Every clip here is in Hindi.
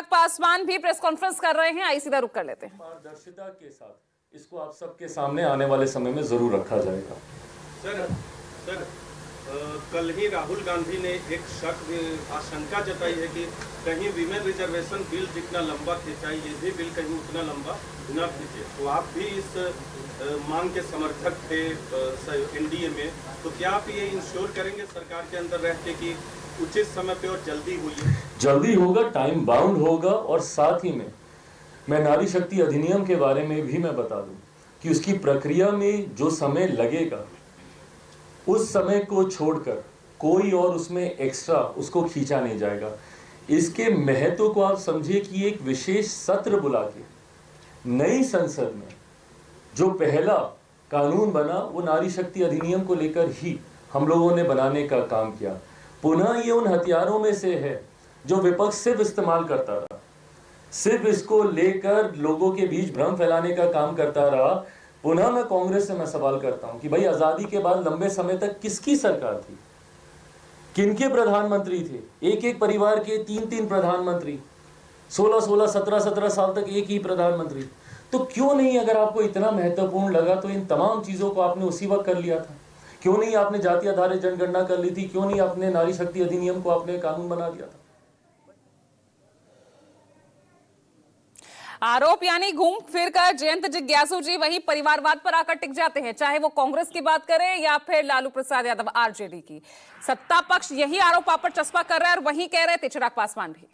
चिराग पासवान भी प्रेस कॉन्फ्रेंस कर रहे हैं, आई सीधा रुक कर लेते हैं। पारदर्शिता के साथ इसको आप सबके सामने आने वाले समय में जरूर रखा जाएगा। सर कल ही राहुल गांधी ने एक आशंका जताई है कि कहीं विमेन रिजर्वेशन बिल जितना लंबा खिंचाई, ये भी बिल कहीं उतना लंबा न खींचे। तो आप भी इस मांग के समर्थक थे एनडीए में, तो क्या आप ये इंश्योर करेंगे सरकार के अंदर रह के कि उचित समय पे और जल्दी हुई है? जल्दी होगा, टाइम बाउंड होगा। और साथ ही में मैं नारी शक्ति अधिनियम के बारे में भी मैं बता दूं कि उसकी प्रक्रिया में जो समय लगेगा उस समय को छोड़कर कोई और उसमें एक्स्ट्रा उसको खींचा नहीं जाएगा। इसके महत्व को आप समझिए कि एक विशेष सत्र बुला के नई संसद में जो पहला कानून बना वो नारी शक्ति अधिनियम को लेकर ही हम लोगों ने बनाने का काम किया। पुनः ये उन हथियारों में से है जो विपक्ष सिर्फ इस्तेमाल करता रहा, सिर्फ इसको लेकर लोगों के बीच भ्रम फैलाने का काम करता रहा। पुनः मैं कांग्रेस से मैं सवाल करता हूं कि भाई आजादी के बाद लंबे समय तक किसकी सरकार थी, किनके प्रधानमंत्री थे? एक एक परिवार के 3-3 प्रधानमंत्री, 16-16, 17-17 साल तक एक ही प्रधानमंत्री। तो क्यों नहीं, अगर आपको इतना महत्वपूर्ण लगा तो इन तमाम चीजों को आपने उसी वक्त कर लिया था? क्यों नहीं आपने जाति आधारित जनगणना कर ली थी? क्यों नहीं आपने नारी शक्ति अधिनियम को आपने कानून बना दिया था? आरोप यानी घूम फिर कर जयंत जिज्ञासु जी वही परिवारवाद पर आकर टिक जाते हैं, चाहे वो कांग्रेस की बात करें या फिर लालू प्रसाद यादव आरजेडी की। सत्ता पक्ष यही आरोप आप पर चस्पा कर रहा है और वही कह रहे थे चिराग पासवान भी।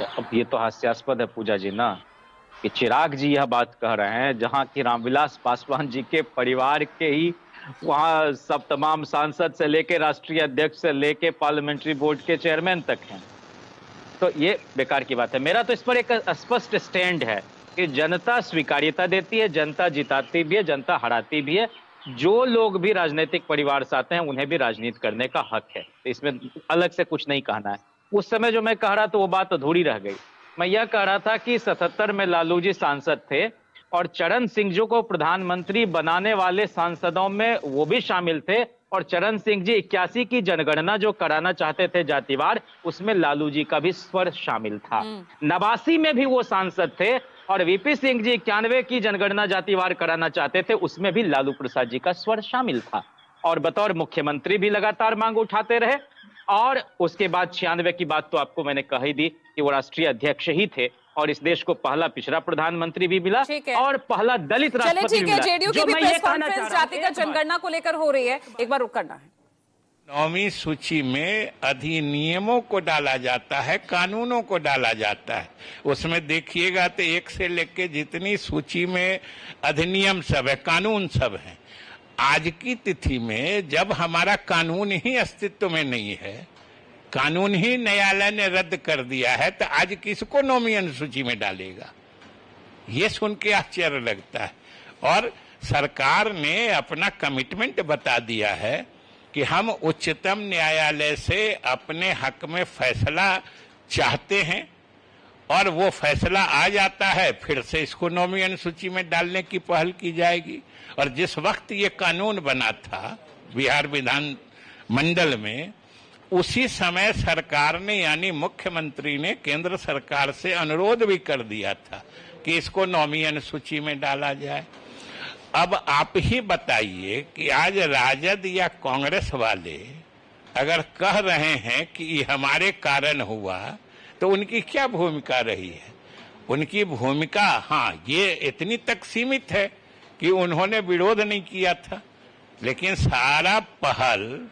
अब ये तो हास्यास्पद है पूजा जी ना, कि चिराग जी यह बात कह रहे हैं जहां कि रामविलास पासवान जी के परिवार के ही वहां सब तमाम सांसद से लेके राष्ट्रीय अध्यक्ष से लेके पार्लियामेंट्री बोर्ड के चेयरमैन तक हैं। तो ये बेकार की बात है। मेरा तो इस पर एक स्पष्ट स्टैंड है कि जनता स्वीकार्यता देती है, जनता जिताती भी है, जनता हराती भी है। जो लोग भी राजनीतिक परिवार से आते हैं उन्हें भी राजनीति करने का हक है, इसमें अलग से कुछ नहीं कहना है। उस समय जो मैं कह रहा तो वो बात अधूरी रह गई। मैं यह कह रहा था कि 77 में लालू जी सांसद थे और चरण सिंह जी को प्रधानमंत्री बनाने वाले सांसदों में वो भी शामिल थे, और चरण सिंह जी 81 की जनगणना जो कराना चाहते थे जातिवार, उसमें लालू जी का भी स्वर शामिल था। 89 में भी वो सांसद थे और वीपी सिंह जी 91 की जनगणना जातिवार कराना चाहते थे, उसमें भी लालू प्रसाद जी का स्वर शामिल था। और बतौर मुख्यमंत्री भी लगातार मांग उठाते रहे। और उसके बाद 96 की बात तो आपको मैंने कह ही दी कि वो राष्ट्रीय अध्यक्ष ही थे और इस देश को पहला पिछड़ा प्रधानमंत्री भी मिला और पहला दलित राष्ट्रपति भी मिला। जेडीयू की भी प्रेस कॉन्फ्रेंस जातिगत जनगणना को लेकर हो रही है, एक बार रुक करना है। 9वीं सूची में अधिनियमों को डाला जाता है, कानूनों को डाला जाता है। उसमें देखिएगा तो एक से लेके जितनी सूची में अधिनियम सब है, कानून सब है। आज की तिथि में जब हमारा कानून ही अस्तित्व में नहीं है, कानून ही न्यायालय ने रद्द कर दिया है, तो आज किसको 9वीं अनुसूची में डालेगा? ये सुन के आश्चर्य लगता है। और सरकार ने अपना कमिटमेंट बता दिया है कि हम उच्चतम न्यायालय से अपने हक में फैसला चाहते हैं और वो फैसला आ जाता है, फिर से इसको 9वीं अनुसूची में डालने की पहल की जाएगी। और जिस वक्त ये कानून बना था बिहार विधान मंडल में, उसी समय सरकार ने यानी मुख्यमंत्री ने केंद्र सरकार से अनुरोध भी कर दिया था कि इसको 9वीं अनुसूची में डाला जाए। अब आप ही बताइए कि आज राजद या कांग्रेस वाले अगर कह रहे हैं कि ये हमारे कारण हुआ, तो उनकी क्या भूमिका रही है? उनकी भूमिका ये इतनी तक सीमित है कि उन्होंने विरोध नहीं किया था, लेकिन सारा पहल,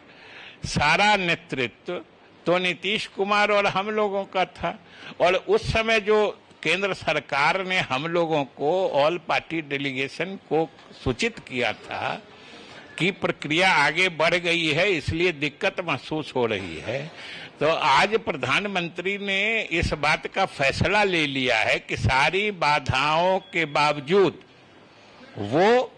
सारा नेतृत्व तो नीतीश कुमार और हम लोगों का था। और उस समय जो केंद्र सरकार ने हम लोगों को ऑल पार्टी डेलीगेशन को सूचित किया था कि प्रक्रिया आगे बढ़ गई है, इसलिए दिक्कत महसूस हो रही है, तो आज प्रधानमंत्री ने इस बात का फैसला ले लिया है कि सारी बाधाओं के बावजूद वो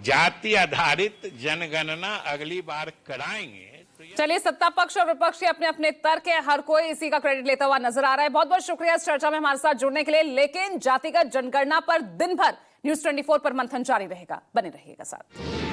जाति आधारित जनगणना अगली बार कराएंगे। चलिए, सत्ता पक्ष और विपक्ष के अपने अपने तर्क है, हर कोई इसी का क्रेडिट लेता हुआ नजर आ रहा है। बहुत बहुत शुक्रिया इस चर्चा में हमारे साथ जुड़ने के लिए। लेकिन जातिगत जनगणना पर दिन भर न्यूज़ 24 पर मंथन जारी रहेगा, बने रहिएगा साथ।